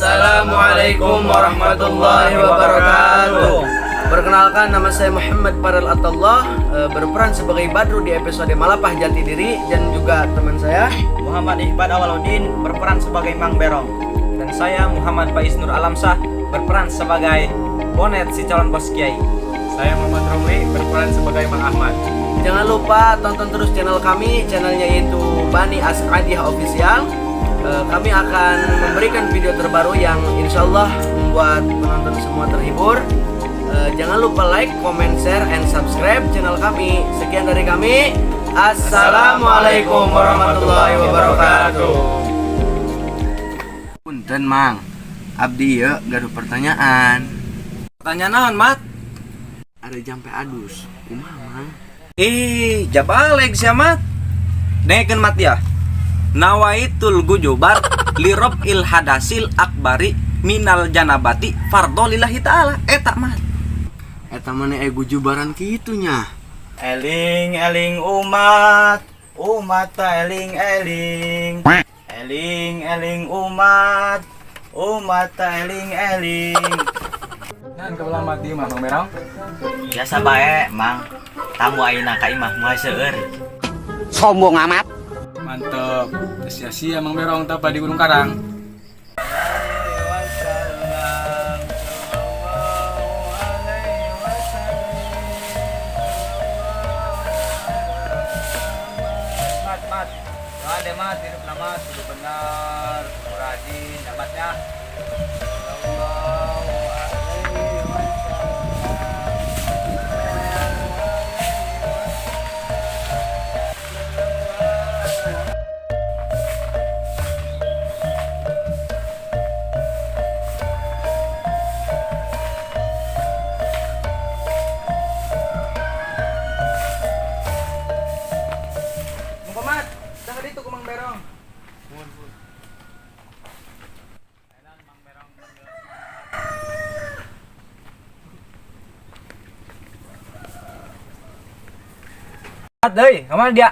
Assalamualaikum warahmatullahi wabarakatuh. Perkenalkan, nama saya Muhammad Farel Atallah, berperan sebagai Badru di episode Malapah Jati Diri, dan juga teman saya Muhammad Iqbal Awaludin berperan sebagai Mang Berong, dan saya Muhammad Faiz Nur Alamsah berperan sebagai Bonet si calon bos kiai. Saya Muhammad Romli berperan sebagai Mang Ahmad. Jangan lupa tonton terus channel kami, channelnya yaitu Bani As'adiyah Official. Kami akan memberikan video terbaru yang insya Allah membuat penonton semua terhibur. Jangan lupa like, comment, share, and subscribe channel kami. Sekian dari kami. Assalamualaikum warahmatullahi wabarakatuh. Punten Mang, abdi ya gaduh pertanyaan. Pertanyaan naon, Mat? Ada jampe adus. Kumaha Mang? Jabalek sia Mat. Nekeun Mat ya. Nawaitul gujubar lirob il hadasil akbari minal janabati fardho lillahi ta'ala. Eta Mat. Eta mana gujubaran kitunya. Eling eling umat, umat ta eling eling. Eling eling umat, umat ta eling eling. Nan kebelah mati mah Mang Berong. Biasa bae, Mang. Tamu ayeuna ka imah moal seueur. Sombong amat. Mantep. Sia-sia Mang Berong tapa di Gunung Karang. Mat. Ada Mat, hidup nama sudah benar, rajin, dapatnya. Muhammad, dah dito ko Mang Berong. Mat deui, ka mana dia?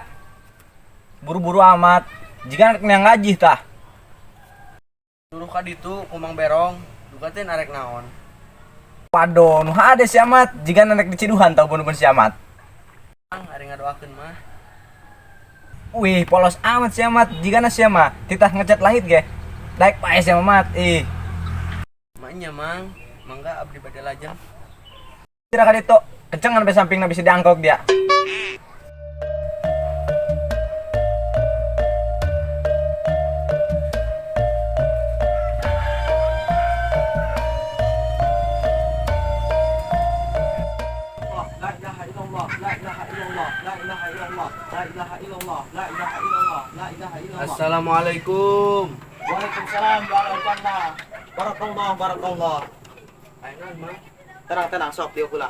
Buru-buru amat. Jika anak yang ngaji tah. Suruh ka ditu ku Mang Berong, dukatin arek naon. Waduh, nu hade si amat. Jika anak diciduhan tau bener-bener si amat. Mang, ari ngadoakeun mah. Wih, polos amat si amat. Jika na si amat, titah ngecat lahit ge. Daek pae si amat. Maknya Mang, mangga abdi bade lajeng. Kira ka ditu, kencengan sampai sampingna bisa diangkok dia. Assalamualaikum. Waalaikumsalam warahmatullahi wabarakatuh. Barakallah. Ayeuna Mang. Tenang sok dia pula.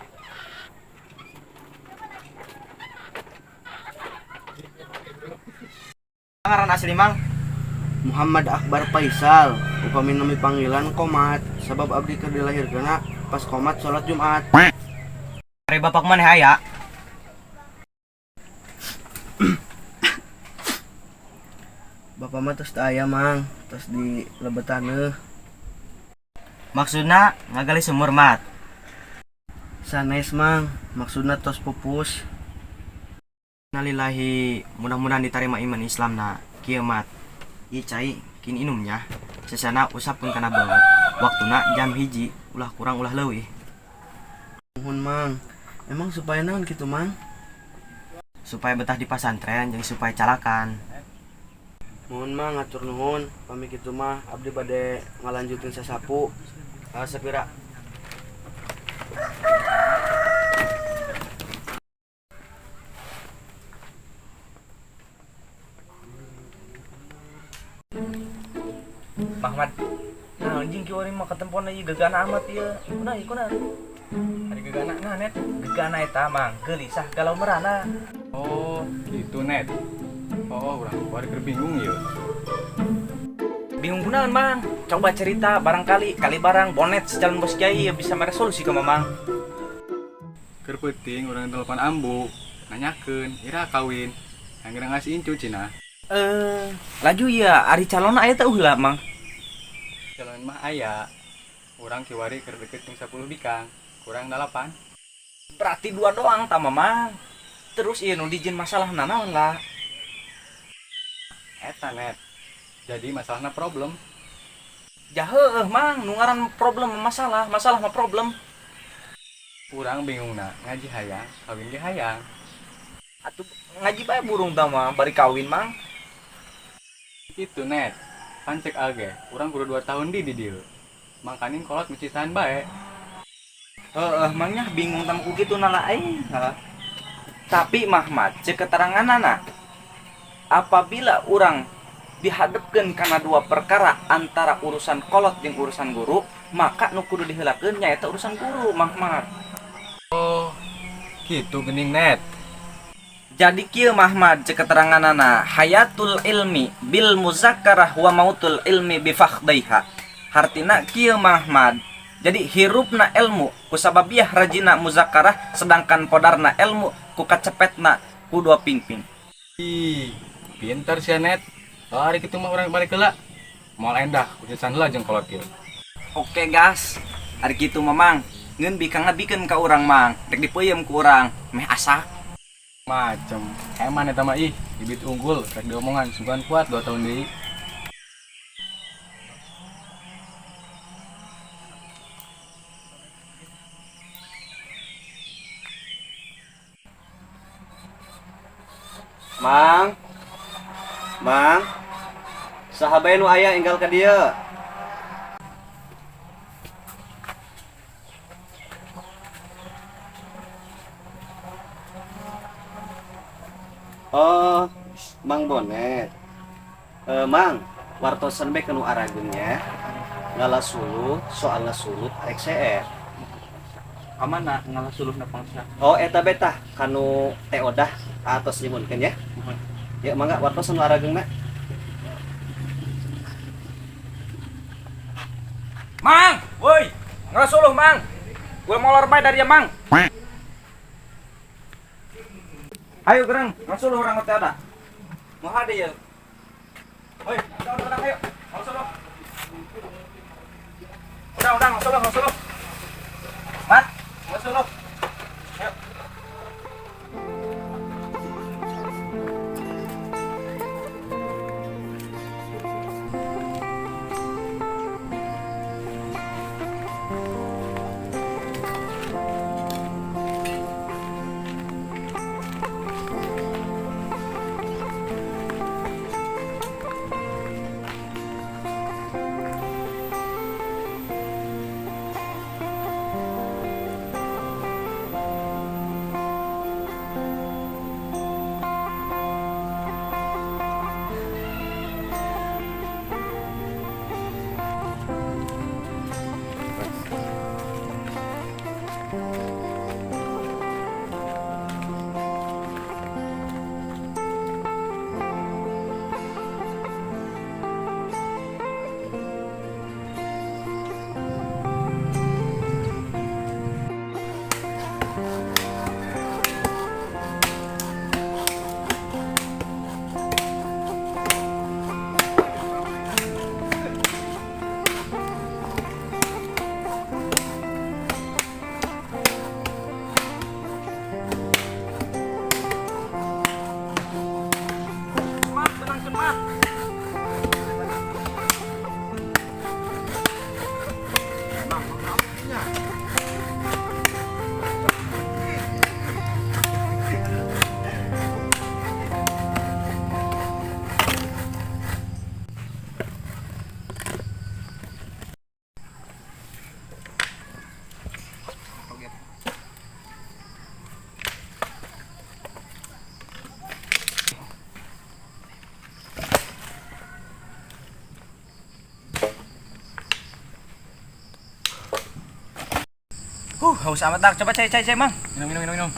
Ngaran asli Mang? Muhammad Akbar Faisal, upami nami panggilan Komat, sabab abdi keur dilahirkeunna pas Komat salat Jumat. Ari bapak maneh aya? Bapak mah tos teu aya Mang, tos di lebetaneuh. Maksudna ngagali sumur Mat. Sanes Mang, maksudna tos pupus. Nalillahi, mudah-mudahan diterima iman Islamna kieu Mat. Ieu cai kin inumnya. Sesana usap pun kana banget. Waktuna jam 1 ulah kurang ulah leuwih. Nuhun Mang. Emang supaya naon kitu Mang? Supaya betah di pasantren jeung supaya calakan. Mohon Mang, ngatur nuhun. Pami kitu mah abdi bade ngalanjutin sasapu. Segera. Mahmad, nah anjing ki urang mah ketemponna ieu gegana amat ieu. Ikuna. Ari gegana nah net, gegana eta mang gelisah galau merana. Oh, gitu net. Oh, urang bari keur bingung ieu. Bingung kunaon mang? Coba cerita barangkali kali barang Bonet si calon bos kiai bisa meresolusi ke mamang. Keur peuting urang telepon ambu, nanyakeun ira kawin. Yang ngasih incu cina. Laju ya, ari calon aya teh ulah mang. Kalau mah aya orang kiwari keur deket jeung 10 bikang kurang 8. Berarti 2 doang tah Mamang. Terus ieu nu dijieun masalah naon lah? Eta net. Jadi masalahna problem. Ya heueuh Mang, nu ngaran problem masalah mah problem. Kurang bingungna ngaji hayang, kawin ge hayang. Atuh ngaji bae burung tah mah bari kawin Mang. Itu net. Kan cek age, urang kudu 2 tahun di dieu. Mangkanin kolot mecitan bae. Mangnya bingung tentang gitu nala aing. Tapi Mahmad cek keteranganana apabila orang dihadapkan karena 2 perkara antara urusan kolot jeung urusan guru, maka nu kudu diheulakeun nyaeta urusan guru Mahmad. Oh, gitu gening net. Jadi kieu Mahmad cek keteranganana hayatul ilmi bil muzakkarah wa mautul ilmi bi fakhdaiha. Hartina kieu Mahmad. Jadi hirupna ilmu ku sababiah rajina muzakarah sedangkan podarna ilmu ku kacepetna ku 2 pingping. Ih, pinter sia net. Hari kitu mah urang balik heula. Moal endah urusan heula jeung kolot kieu. Oke gas, hari kitu Mamang ngeun bikang ngabikeun ka urang Mang, rek dipeuyeum ku urang meh asak. Macem, eman eta mah ih, bibit unggul rek diomongan sugan kuat 2 tahun deui. Mang, saha bae nu aya enggal ka dieu? Oh, Mang Bonet. Mang, wartosan bae kanu arageunnya. Ngalasuluh soal ngasulut rek CR. Kamana ngalasuluhna pangsa? Oh, eta betah kanu teh odah atos limunkeun ya. Ya mangga wartosan nu arageungna. Mang, woi, ngalasuluh Mang. Gue molor bae dari ya Mang. Ayo gerang, ngalasuluh urang teh ada. Moal hade ye. Woi, udah ayo. Ngalasuluh. Udah, ngalasuluh. Mat, ngalasuluh. Ayo. Haus amat dak. Coba cai Mang. Minum.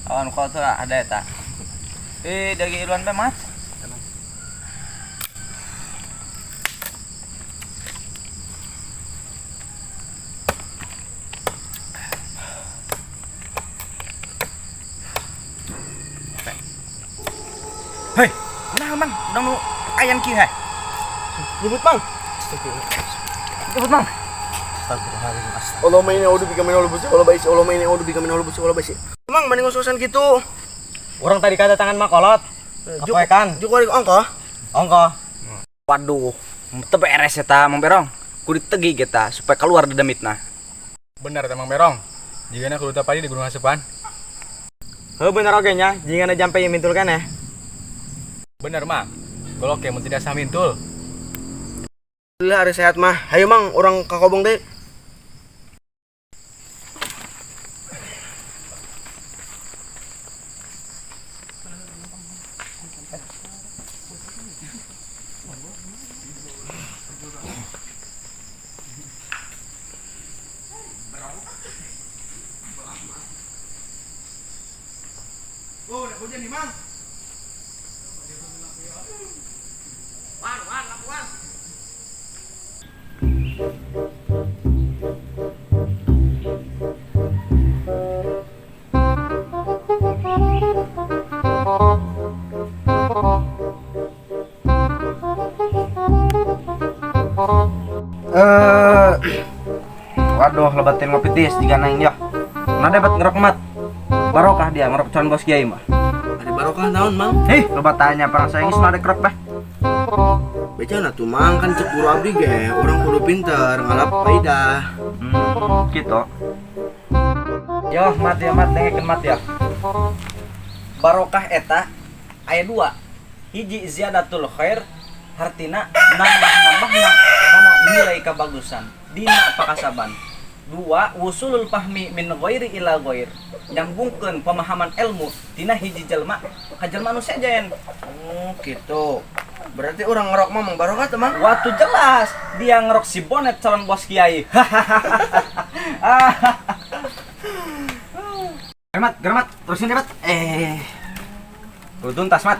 Awan kau tuh ada eta. Daging iluan teh Mas. Hei, nah Mang, udah nu ayan kieu he. Ribut Mang. Cepet mang. Allahumma inni a'udzubika min al-khubuthi wal khaba'ith. Allahumma inni a'udzubika min al-khubuthi wal khaba'ith. Mang mending ngososan gitu. Orang tadi kata tangan makolot. Apa kan? Juk balik ongko. Ongko. Waduh, teu beres eta Mang Berong. Kudu ditegi kita supaya keluar dedemitna. Benar Mang Berong. Jigana kudu tepadi di Gunung Hasepan. Heuh bener oge nya, jingana jampe ieu mintul kan ya. Benar Mang. Golok ya mun tidak samintul. Alhamdulillah hari sehat mah. Hayu Mang, orang kakobong deh. Oh, udah hujan nih, Mang. Wan. Waduh, lebatin ngopi tis di ganang ya. Nah dapat ngerok mat. Barokah dia ngerok calon bos kiai mah. Ada barokah naon, Mang? Heh, lebat tanya perang saya geus mah kerok bah. Becana tuh Mang kan cek guru abdi ge, orang kudu pinter ngalap faidah. Gitu. Yo, mat dengekeun mat ya. Barokah eta aya 2. Hiji ziyadatul khair, hartina nambah-nambahna kana nilai kebagusan dina pakasaban. 2 wusulul fahmi min ghairi ila ghair, nyambungkeun pemahaman ilmu tina hiji jelma ka jelma nu sejen. Oh, gitu. Berarti orang ngerok mah Mang barokah tuh, Mang. Waktu jelas dia ngerok si bonet calon bos kiai. Germat, terusin deh, Mat. Tuntas, Mat.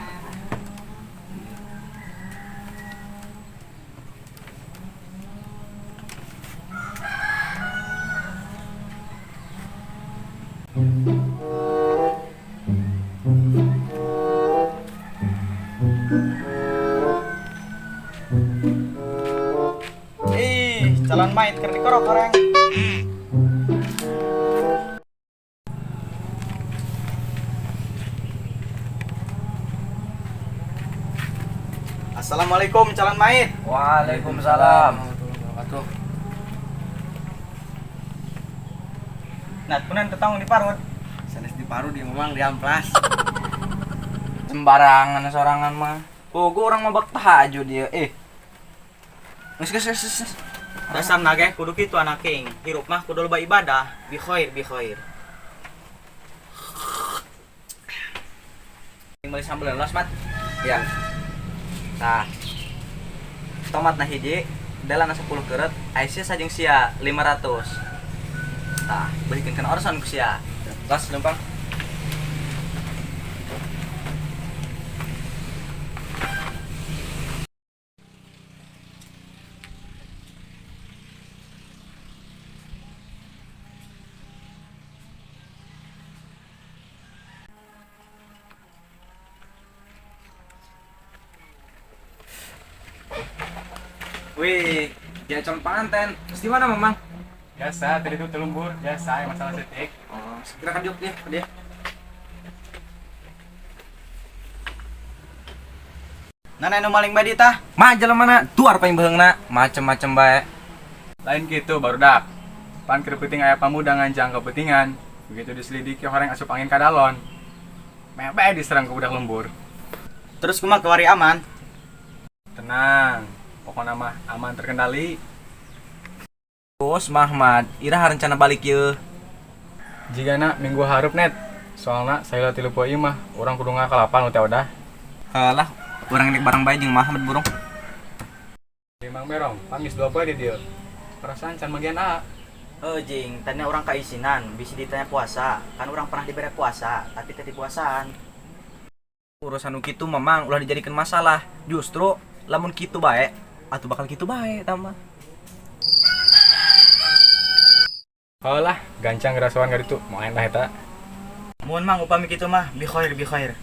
Calon main keur dikorok orang. Assalamualaikum calon main. Waalaikumsalam. Nah, kunan tetanggung di parut. Sanes di paru dia memang di amplas. Sembarangan sorangan mah. Oh, gua orang mah bak tahajud dia. Geus. Dasar nage kudu kitu anak king. Hirup mah kudu loba ibadah. Bi khair. Mulai sambel los, Mat. Ya. Tah. Tomat na hiji, dalana 10 keureut, Aisyah sajeng sia 500. Tah, beuhikeun kana orson ku sia. Los lempang. Wih, dia calon pengantin. Terus di mana, Mang? Biasa, tadi itu telumbur. Biasa, yang masalah setik. Oh, segera kan yuk dia. Nana nu maling badi tah? Mah jelema mana? Tuar paling beheungna, macem-macem bae. Lain gitu, baru dak. Pan keur peuting aya pamuda nganjang kepentingan. Begitu diselidiki orang asup angin kadalon. Mebe diserang ke budak lembur. Terus kumaha kewari aman? Tenang. Pokoknya mah aman terkendali. Bos Mahmad, ira rencana balik ye. Jigana minggu hareup net. Soalna saya tilu poe ieu mah urang kudu ngakalapan teh udah. Halah, urang nek barang bae jeung Mahmad burung. Di Mang Berong, pangis 2 poe di dieu. Perasaan can magian A. Jing, tanya orang kaisinan, bisa ditanya puasa. Kan orang pernah diberi puasa, tapi tadi puasaan. Urusan kitu memang ulah dijadikan masalah. Justru lamun kitu bae, atuh bakal kitu bae tambah. Halah, gancang ngerasawan gak itu, mau enak eta. Mun mang upami kitu mah bi khair.